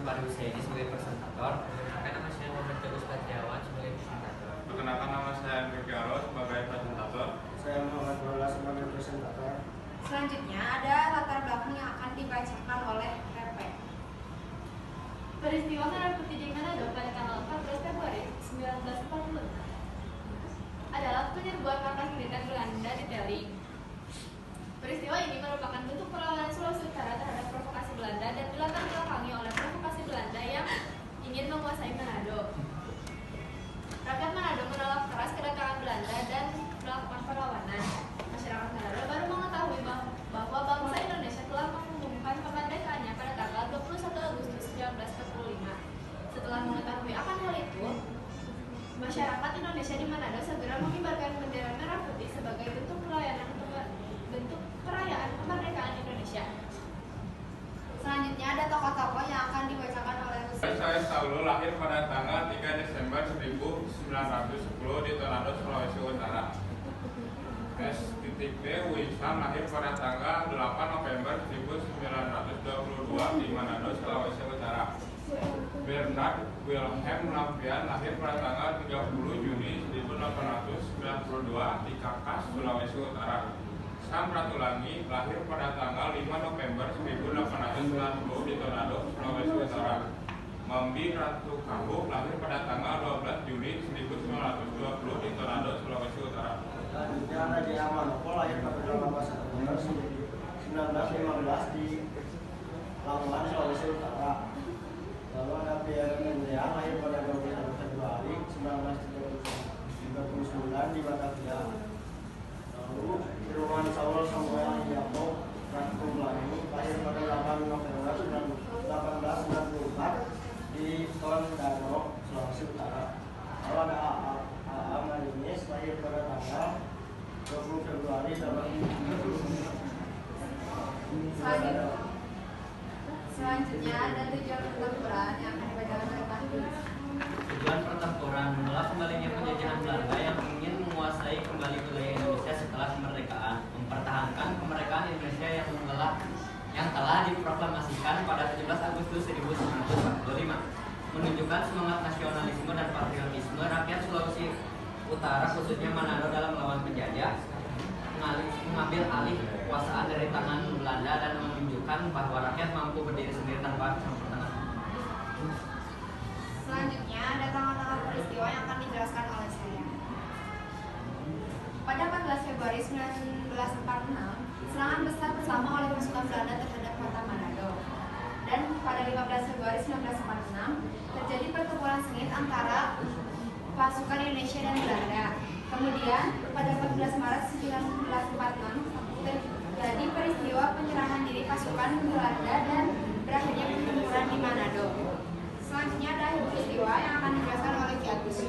Fahri Husaini sebagai presentator. Perkenalkan nama saya Muhammad Teguh Satriawan sebagai presentator. Perkenalkan nama saya Enrique Aro sebagai presentator. Saya Muhammad Bola sebagai presentator. Selanjutnya ada latar belakang yang akan dibacakan oleh RP. Peristiwa Merah Putih di Manado pada tanggal 14 Februari 1946 adalah penyerbuan markas militer Belanda di Delhi. Peristiwa ini merupakan bentuk perlawanan Sulawesi Utara terhadap provokasi Belanda dan dilatar belakangi oleh provokasi Belanda yang ingin menguasai Manado. Rakyat Manado menolak keras kedatangan Belanda dan melakukan perlawanan. Masyarakat Manado baru mengetahui bahwa bangsa Indonesia telah mengumumkan kemerdekaannya pada tanggal 21 Agustus 1945. Setelah mengetahui akan hal itu, masyarakat Indonesia di Manado segera mengibarkan bendera merah putih sebagai bentuk perayaan kemerdekaan Indonesia. Selanjutnya ada tokoh-tokoh yang akan dibacakan oleh Saya Saulo lahir pada tanggal 3 Desember 1910 di Ternate, Sulawesi Utara. S.D. Wisam lahir pada tanggal 8 November 1922 di Manado, Sulawesi Utara. Bernard Wilhelm Lampian lahir pada tanggal 30 Juni 1892 di Kakas, Sulawesi Utara. Sam Ratulangi lahir pada tanggal 5 November 1890 di Ternate, Sulawesi Utara. Mambi Ratu Kambu lahir pada tanggal 12 Juli 1920 di Ternate, Sulawesi Utara. Selanjutnya ada Raja Manopo lahir pada 18 September 1915 di Lamongan, Sulawesi Utara. Lalu ada Pierre Mendea lahir pada 21 Februari 1939 di Batavia. Lalu Irwan Saul Samuel Yakob Ratkumlani lahir pada 8 November 1894 di Tondano, Sulawesi Utara. Lalu ada A.A. Marinis lahir pada tanggal 20 Februari 1970. Selanjutnya ada tujuan pertempuran yang akan dibacakan oleh Fahri. Tujuan pertempuran menolak kembalinya penjajahan Belanda yang ingin menguasai kembali wilayah Indonesia setelah kemerdekaan, mempertahankan kemerdekaan Indonesia yang telah diproklamasikan pada 17 Agustus 1945, menunjukkan semangat nasionalisme dan patriotisme rakyat Sulawesi Utara khususnya Manado dalam melawan penjajah, mengambil alih kekuasaan dari tangan Belanda dan menunjukkan bahwa rakyat mampu berdiri sendiri tanpa campur tangan. Selanjutnya ada tanggal-tanggal peristiwa yang akan dijelaskan oleh saya. Pada 14 Februari 1946, serangan besar bersama oleh pasukan Belanda terhadap kota Manado. Dan pada 15 Februari 1946 terjadi pertempuran sengit antara pasukan Indonesia dan Belanda. Kemudian pada 14 Maret 1946 terjadi peristiwa penyerahan diri pasukan Belanda dan berakhirnya pertempuran di Manado. Selanjutnya ada peristiwa yang akan dijelaskan oleh Ki Agus.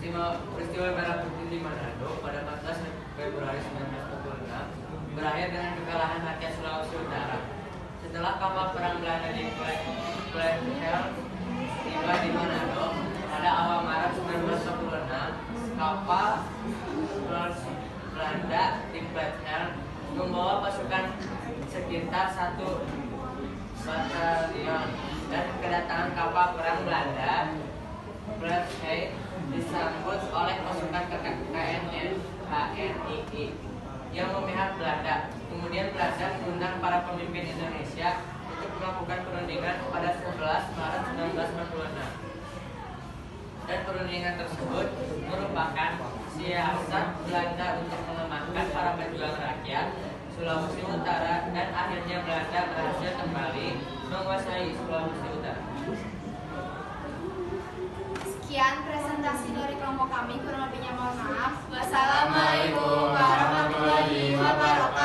Peristiwa Merah Putih di Manado pada 14 Februari 1946 berakhir dengan kekalahan rakyat Sulawesi Utara. Setelah kapal perang Belanda di Plehel tiba di Manado pada awal Maret 1946, kapal Belanda di Plehel membawa pasukan sekitar 1 batalion dan kedatangan kapal perang Belanda Plehel disambut oleh pasukan KNN HNII yang memihak Belanda. Kemudian Belanda mengundang para pemimpin Indonesia untuk melakukan perundingan pada 11 Maret 1946. Dan perundingan tersebut merupakan siasat Belanda untuk melemahkan para pejuang rakyat Sulawesi Utara dan akhirnya Belanda berhasil kembali menguasai Sulawesi Utara. Sekian presentasi dari kelompok kami, kurang lebihnya mohon maaf. Wassalamualaikum warahmatullahi wabarakatuh.